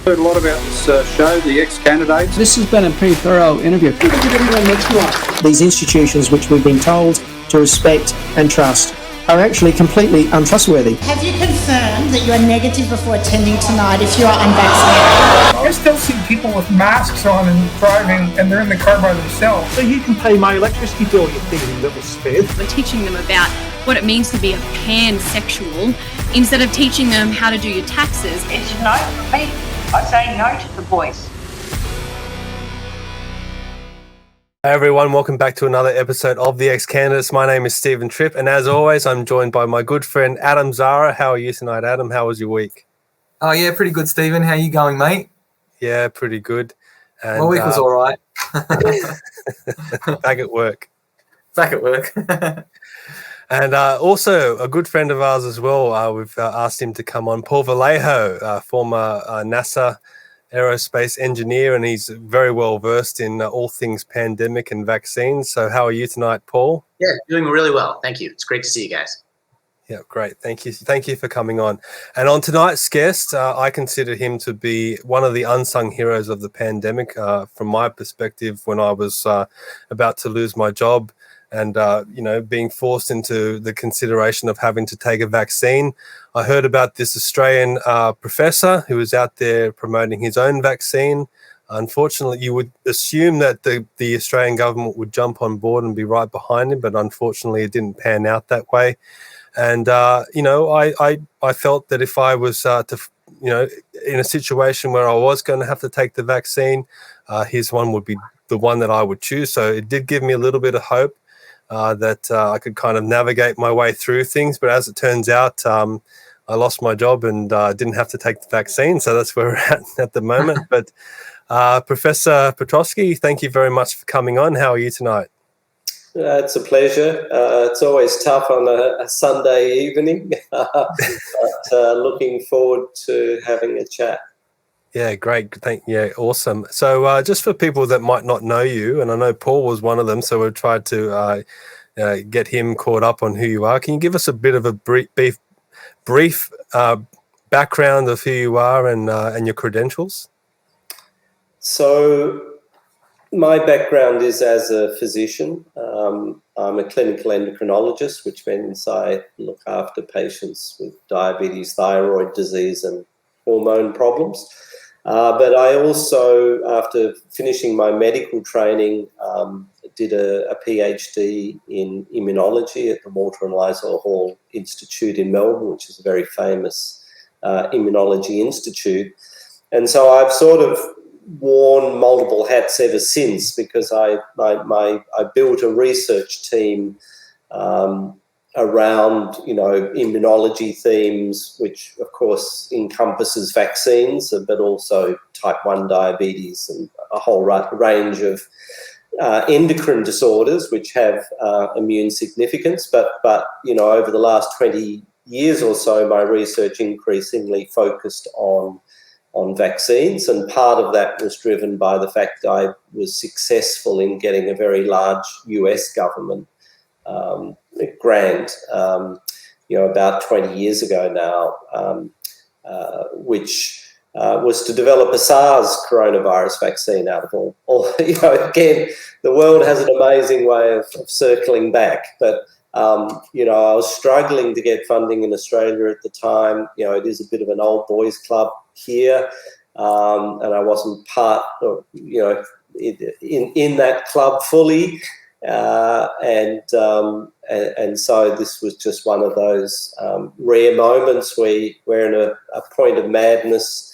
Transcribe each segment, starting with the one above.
Heard a lot about this show, the ExCandidates. This has been a pretty thorough interview. These institutions which we've been told to respect and trust are actually completely untrustworthy. Have you confirmed that you are negative before attending tonight if you are unvaccinated? I still see people with masks on and driving, and they're in the car by themselves. So you can pay my electricity bill, you thieving little spit. We're teaching them about what it means to be a pansexual instead of teaching them how to do your taxes. It's no for me. I say no to the voice. Hey everyone, welcome back to another episode of the ExCandidates. My name is Stephen Tripp, and as always, I'm joined by my good friend Adam Zara. How are you tonight, Adam? How was your week? Oh yeah, pretty good, Stephen. How you going, mate? Yeah, pretty good. And, my week was all right. Back at work. Back at work. And also a good friend of ours as well. We've asked him to come on, Paul Vallejo, former NASA aerospace engineer, and he's very well versed in all things pandemic and vaccines. So how are you tonight, Paul? Yeah, doing really well. Thank you. It's great to see you guys. Yeah, great. Thank you. Thank you for coming on. And on tonight's guest, I consider him to be one of the unsung heroes of the pandemic. From my perspective, when I was about to lose my job and, being forced into the consideration of having to take a vaccine, I heard about this Australian professor who was out there promoting his own vaccine. Unfortunately, you would assume that the Australian government would jump on board and be right behind him, but unfortunately it didn't pan out that way. And, I felt that if I was in a situation where I was going to have to take the vaccine, his one would be the one that I would choose. So it did give me a little bit of hope that I could kind of navigate my way through things. But as it turns out, I lost my job and didn't have to take the vaccine. So that's where we're at the moment. But Professor Petrovsky, thank you very much for coming on. How are you tonight? It's a pleasure. It's always tough on a Sunday evening, but looking forward to having a chat. Yeah, great. Awesome. So just for people that might not know you, and I know Paul was one of them, so we've tried to get him caught up on who you are. Can you give us a bit of a brief background of who you are and your credentials? So my background is as a physician. I'm a clinical endocrinologist, which means I look after patients with diabetes, thyroid disease, and hormone problems. But I also, after finishing my medical training, did a PhD in immunology at the Walter and Lysol Hall Institute in Melbourne, which is a very famous immunology institute. And so I've sort of worn multiple hats ever since, because I built a research team around immunology themes, which of course encompasses vaccines, but also type 1 diabetes and a whole range of endocrine disorders which have immune significance. But over the last 20 years or so, my research increasingly focused on vaccines, and part of that was driven by the fact that I was successful in getting a very large US government grant, about 20 years ago now, which was to develop a SARS coronavirus vaccine out of all. Again, the world has an amazing way of circling back, but I was struggling to get funding in Australia at the time. It is a bit of an old boys club here, and I wasn't part of, in that club fully. And so this was just one of those rare moments where in a point of madness,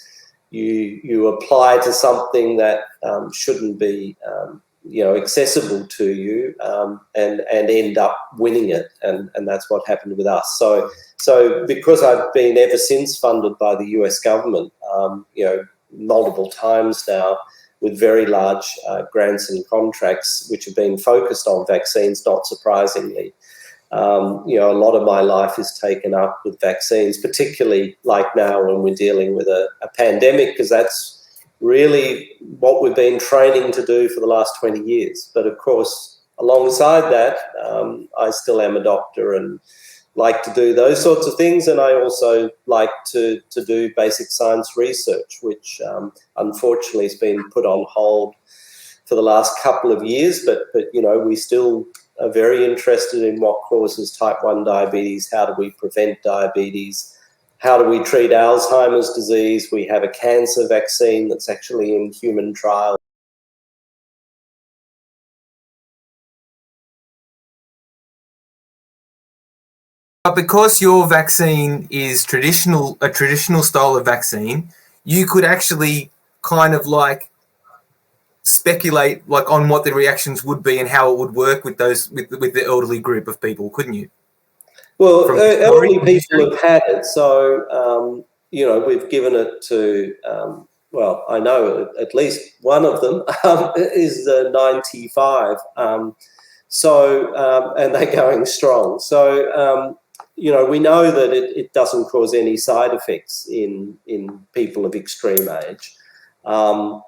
you apply to something that shouldn't be accessible to you, and end up winning it, and that's what happened with us. So because I've been ever since funded by the US government, multiple times now, with very large grants and contracts which have been focused on vaccines, not surprisingly. A lot of my life is taken up with vaccines, particularly like now when we're dealing with a pandemic, because that's really what we've been training to do for the last 20 years. But of course, alongside that, I still am a doctor and like to do those sorts of things, and I also like to do basic science research, which unfortunately has been put on hold for the last couple of years, but we still are very interested in what causes type 1 diabetes, how do we prevent diabetes, how do we treat Alzheimer's disease. We have a cancer vaccine that's actually in human trials. But because your vaccine is a traditional style of vaccine, you could actually kind of like speculate like on what the reactions would be and how it would work with the elderly group of people, couldn't you? Well, elderly people have had it, so we've given it to. I know at least one of them is 95. And they're going strong. So we know that it doesn't cause any side effects in people of extreme age. But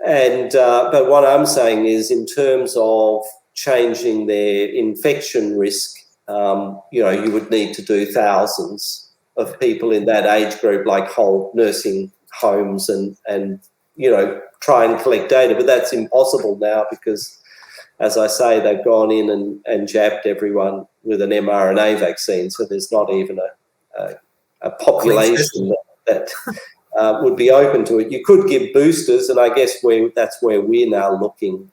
what I'm saying is, in terms of changing their infection risk, you would need to do thousands of people in that age group, like whole nursing homes, and try and collect data. But that's impossible now because, as I say, they've gone in and jabbed everyone with an mRNA vaccine. So there's not even a population that would be open to it. You could give boosters, and I guess that's where we're now looking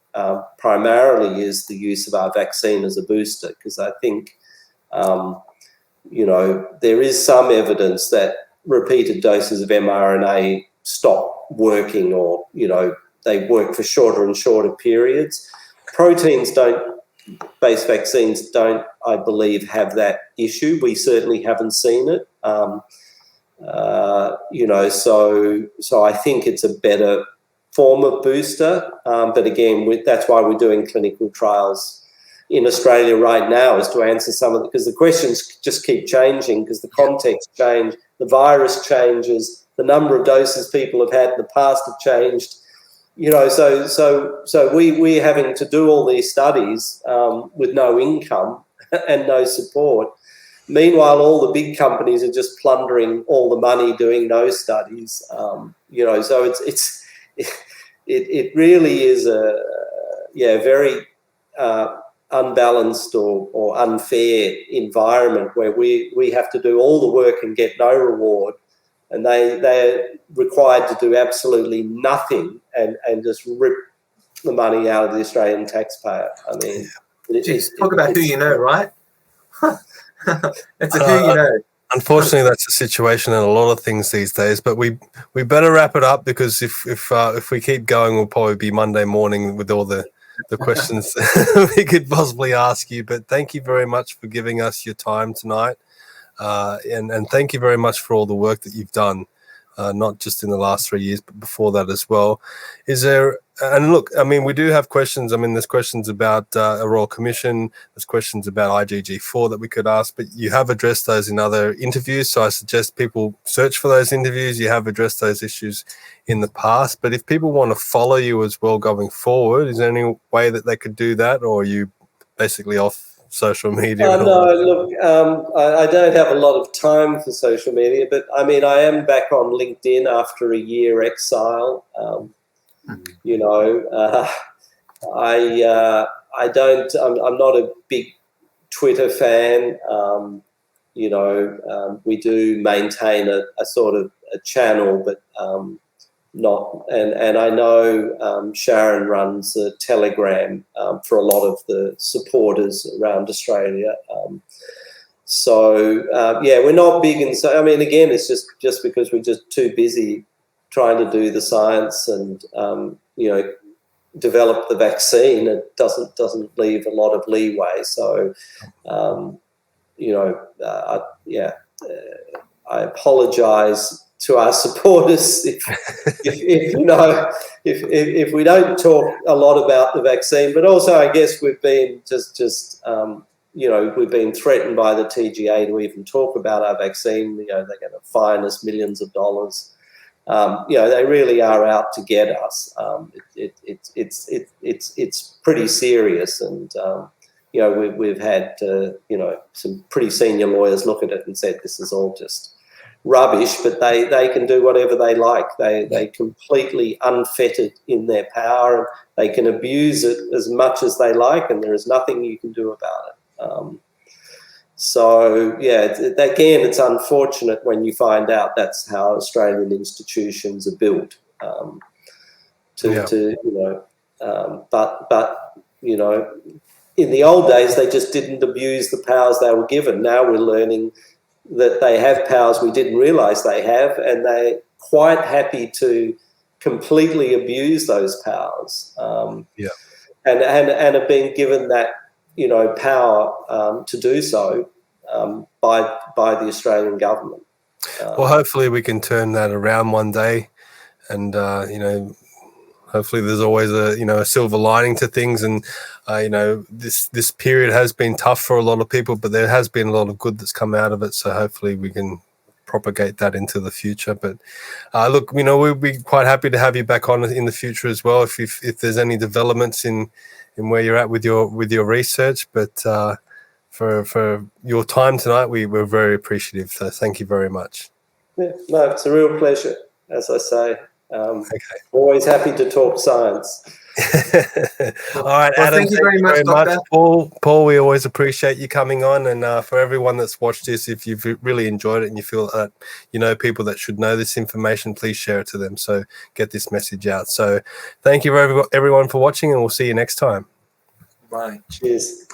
primarily, is the use of our vaccine as a booster, because I think there is some evidence that repeated doses of mRNA stop working, or they work for shorter and shorter periods. Proteins-based vaccines don't, I believe, have that issue. We certainly haven't seen it. So I think it's a better form of booster. But again, that's why we're doing clinical trials in Australia right now, is to answer some of because the questions just keep changing, because the context change, the virus changes, the number of doses people have had in the past have changed. So we're having to do all these studies with no income and no support. Meanwhile, all the big companies are just plundering all the money doing no studies. So it really is a very unbalanced or unfair environment where we have to do all the work and get no reward, and they're required to do absolutely nothing and just rip the money out of the Australian taxpayer. I mean, talk about who you know, right? It's a who you know. Unfortunately, that's the situation in a lot of things these days. But we better wrap it up, because if we keep going, we'll probably be Monday morning with all the questions we could possibly ask you. But thank you very much for giving us your time tonight, and thank you very much for all the work that you've done, not just in the last 3 years, but before that as well. Is there? And look, I mean, we do have questions. I mean, there's questions about a Royal Commission. There's questions about IgG4 that we could ask, but you have addressed those in other interviews. So I suggest people search for those interviews. You have addressed those issues in the past. But if people want to follow you as well going forward, is there any way that they could do that, or are you basically off social media? No, look, I don't have a lot of time for social media, but I mean, I am back on LinkedIn after a year exile. I'm not a big Twitter fan. We do maintain a sort of a channel, but not. And I know Sharon runs a Telegram for a lot of the supporters around Australia. We're not big in. So I mean, again, it's just because we're just too busy trying to do the science and develop the vaccine. It doesn't leave a lot of leeway. So I apologise to our supporters if we don't talk a lot about the vaccine. But also, I guess we've been we've been threatened by the TGA to even talk about our vaccine. They're going to fine us millions of dollars. They really are out to get us. It's pretty serious, and you know, we've had, you know, some pretty senior lawyers look at it and said this is all just rubbish, but they can do whatever they like. They completely unfettered in their power, and they can abuse it as much as they like, and there is nothing you can do about it. So yeah, again, it's unfortunate when you find out that's how Australian institutions are built. You know, but you know, in the old days they just didn't abuse the powers they were given. Now we're learning that they have powers we didn't realise they have, and they're quite happy to completely abuse those powers. And have been given that, you know, power to do so by the Australian government. Well, hopefully we can turn that around one day, and you know, hopefully there's always a silver lining to things. And you know, this period has been tough for a lot of people, but there has been a lot of good that's come out of it. So hopefully we can propagate that into the future. But look, you know, we'd be quite happy to have you back on in the future as well, if there's any developments in where you're at with your research. But for your time tonight, we're very appreciative. So thank you very much. Yeah, no, it's a real pleasure, as I say. Always happy to talk science. All right, well, Adam, thank you very much, Doctor. Paul, we always appreciate you coming on. And for everyone that's watched this, if you've really enjoyed it and you feel that you know people that should know this information, please share it to them. So get this message out. So thank you everyone for watching, and we'll see you next time. Bye. Cheers.